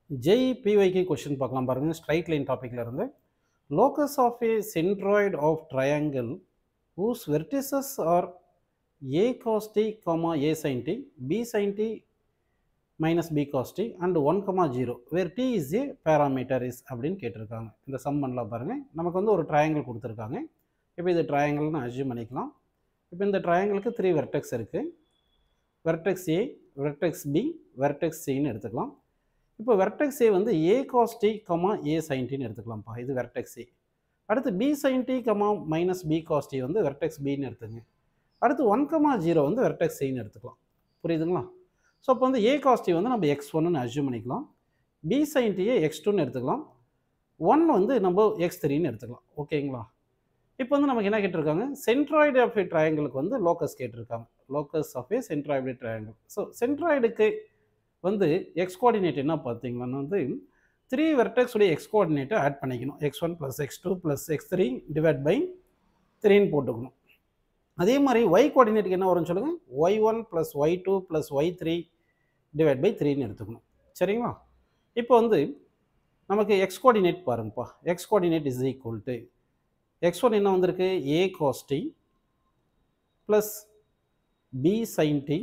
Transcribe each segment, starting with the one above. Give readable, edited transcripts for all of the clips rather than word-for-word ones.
JPYK question பார்க்கலாம் பாருங்க straight line topicல இருந்து locus of a centroid of triangle whose vertices are a cos t, a sin t, b sin t minus b cos t and 1, 0 where t is a parameter is அப்படின்னு கேட்டிருக்காங்க. இந்த some பண்ணலாம் பாருங்க. நமக்கு வந்து ஒரு triangle கொடுத்திருக்காங்க. இப்போ இது triangleனு assume பண்ணிக்கலாம். இப்போ இந்த triangleக்கு 3 vertex இருக்கு. vertex A, vertex B, vertex C ன்னு எடுத்துக்கலாம். இப்போ vertex A வந்து a cos t, a sin t ன்னு எடுத்துக்கலாம்ப்பா. இது vertex A. அடுத்து b sin t, minus b cos t வந்து vertex B ன்னு எடுத்துங்க. அடுத்து 1, 0 வந்து vertex C ன்னு எடுத்துக்கலாம். புரியுதுங்களா? ஸோ அப்போ வந்து a cos t வந்து நம்ம x1 ன்னு அஸ்யூம் பண்ணிக்கலாம். b sin t x2 ன்னு எடுத்துக்கலாம். 1 வந்து நம்ம x3 ன்னு எடுத்துக்கலாம். ஓகேங்களா? இப்போ வந்து நமக்கு என்ன கேட்டிருக்காங்க? சென்ட்ராய்டு ஆஃப் ஏ ட்ரையாங்கிளுக்கு வந்து லோக்கஸ் கேட்டிருக்காங்க. Locus of a centroid triangle. So சென்ட்ராய்டுக்கு வந்து எக்ஸ் கோஆர்டினேட் என்ன பார்த்தீங்கன்னா வந்து 3 வெர்டெக்ஸ் உடைய எக்ஸ் கோஆர்டினேட்டை ஆட் பண்ணிக்கணும். x1 + x2 + x3 divide by 3ன்னு போட்டுக்கணும். அதே மாதிரி y கோஆர்டினேட்டுக்கு என்ன வரும்னு சொல்லுங்கள்? y1 + y2 + y3 divide by 3ன்னு எடுத்துக்கணும். சரிங்களா? இப்போ வந்து நமக்கு எக்ஸ் கோஆர்டினேட் பாருங்கப்பா. X coordinate is equal to x1 என்ன வந்திருக்கு? a cos t plus b sin t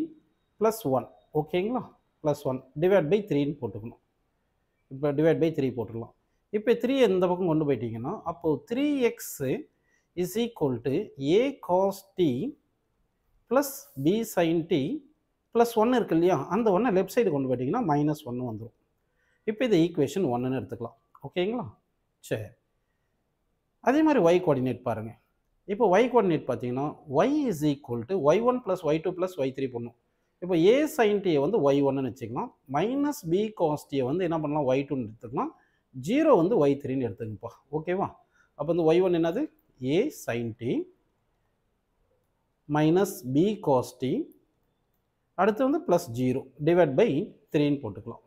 plus 1. ஓகேங்களா? ப்ளஸ் 1 டிவைட் பை 3ன்னு போட்டுக்கணும். இப்போ டிவைட் பை 3 போட்டுடலாம். இப்போ 3 இந்த பக்கம் கொண்டு போயிட்டீங்கன்னா அப்போது 3x is equal to a cos t plus b sin t plus 1 இருக்கு இல்லையா? அந்த 1 லெஃப்ட் சைடு கொண்டு போயிட்டீங்கன்னா -1 வந்துடும். இப்போ இது ஈக்குவேஷன் 1ன்னு எடுத்துக்கலாம். ஓகேங்களா? சரி. அதே மாதிரி y கோஆர்டினேட் பாருங்கள். இப்போ y கோஆர்டினேட் பார்த்தீங்கன்னா y is equal to y1 + y2 + y3 பண்ணும். இப்போ a sin t வந்து y1ன்னு வச்சுக்கலாம். மைனஸ் b cos t வந்து என்ன பண்ணலாம்? y2ன்னு எடுத்துக்கலாம். 0 வந்து y3ன்னு எடுத்துங்கப்பா. ஓகேவா? அப்போ வந்து y1 என்னது? a sin t minus b cos t அடுத்து வந்து ப்ளஸ் 0 டிவைட் பை 3ன்னு போட்டுக்கலாம்.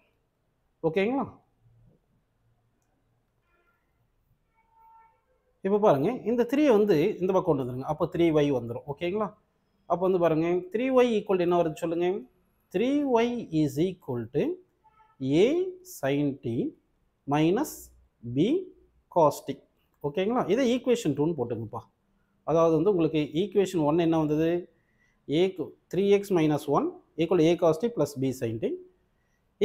ஓகேங்களா? இப்போ பாருங்கள், இந்த 3 வந்து இந்த பக்கம் கொண்டு வந்துருங்க. அப்போ 3y வந்துடும். ஓகேங்களா? அப்போ வந்து பாருங்கள், 3y ஈக்குவல் என்ன வருது சொல்லுங்கள்? 3y is equal to a sin t minus b cos t. ஓகேங்களா? இதை ஈக்குவேஷன் 2ன்னு போட்டுங்கப்பா. அதாவது வந்து உங்களுக்கு ஈக்குவேஷன் 1 என்ன வந்தது? 3x minus 1 equal a cos t plus b sin t.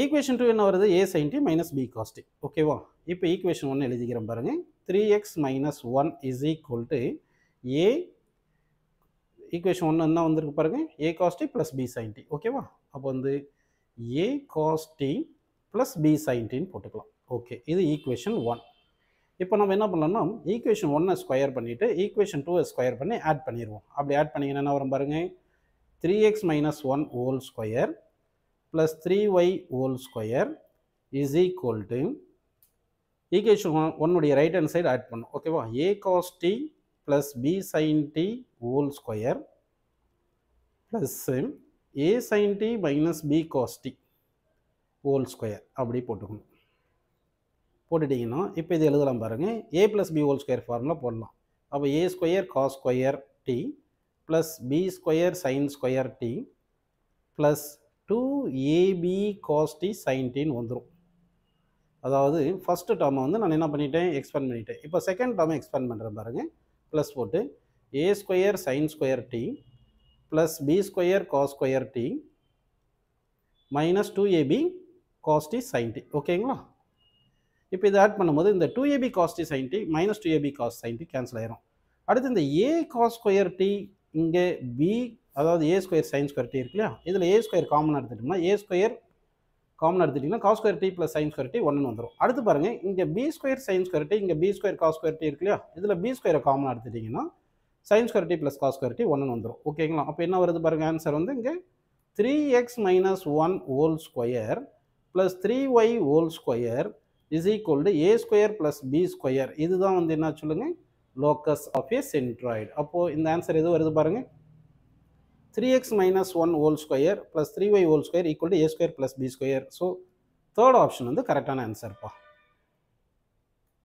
Equation 2 என்ன வருது? a sin t minus b cos t. ஓகேவா? இப்போ ஈக்குவேஷன் 1 எழுதிக்கிறேன் பாருங்கள். 3x minus 1 is equal to a equation 1 என்ன வந்திருக்கு பாருங்கள்? a cos t plus b sin t. ஓகேவா? அப்போ வந்து a cos t plus b sin tன்னு போட்டுக்கலாம். ஓகே, இது ஈக்குவேஷன் 1. இப்போ நம்ம என்ன பண்ணலாம்னா ஈக்குவேஷன் 1 ஸ்கொயர் பண்ணிவிட்டு ஈக்குவேஷன் 2 ஸ்கொயர் பண்ணி ஆட் பண்ணிடுவோம். அப்படி ஆட் பண்ணிங்கன்னா என்ன வரும் பாருங்கள்? 3x minus 1 whole square plus 3y whole square is equal to equation 1 உடைய ரைட் ஹேண்ட் சைடு ஆட் பண்ணும். ஓகேவா? a cos t plus b sin t whole square plus a sin t minus b cos t whole square அப்படி போட்டுக்கணும். போட்டுட்டிங்கன்னா இப்போ இது எழுதலாம் பாருங்கள். a plus b whole square formula போடலாம். அப்போ a square cos square t plus b square sine square t plus 2ab cos t sin tன்னு வந்துடும். அதாவது ஃபஸ்ட்டு டேர்மை வந்து நான் என்ன பண்ணிட்டேன்? எக்ஸ்பேண்ட் பண்ணிட்டேன். இப்போ செகண்ட் டேர்மை எக்ஸ்பேண்ட் பண்ணுறேன் பாருங்கள். ப்ளஸ் போட்டு a square sine square t plus b square cos square t minus 2ab cos t sin t. ஓகேங்களா? இப்போ இதை ஆட் பண்ணும்போது இந்த 2ab cos t sin t minus 2ab cos sin t cancel ஆயிரும். அடுத்து இந்த a cos ஸ்கொயர் t இங்கே b அதாவது a square sine square t இருக்கு இல்லையா? இதில் a ஸ்கொயர் காமன் எடுத்துட்டோம்னா a ஸ்கொயர் காமன் எடுத்துட்டிங்கன்னா cos square t plus sine square t 1ன்னு வந்துடும். அடுத்து பாருங்கள், இங்கே b square sine square t இங்கே b square cos square t இருக்கு இல்லையா? இதில் b ஸ்கொயரை காமன் எடுத்துட்டிங்கன்னா sine square t plus cos square t 1ன்னு வந்துடும். ஓகேங்களா? அப்போ என்ன வருது பாருங்கள்? ஆன்சர் வந்து இங்கே 3x minus 1 whole square plus 3y whole square is equal to a square plus b square. இதுதான் வந்து என்ன சொல்லுங்கள்? Locus of a centroid. அப்போது இந்த ஆன்சர் எது வருது பாருங்கள்? 3x minus 1 whole square plus 3y whole square equal to a square plus b square. So, third option வந்து கரெக்டான ஆன்சர்ப்பா.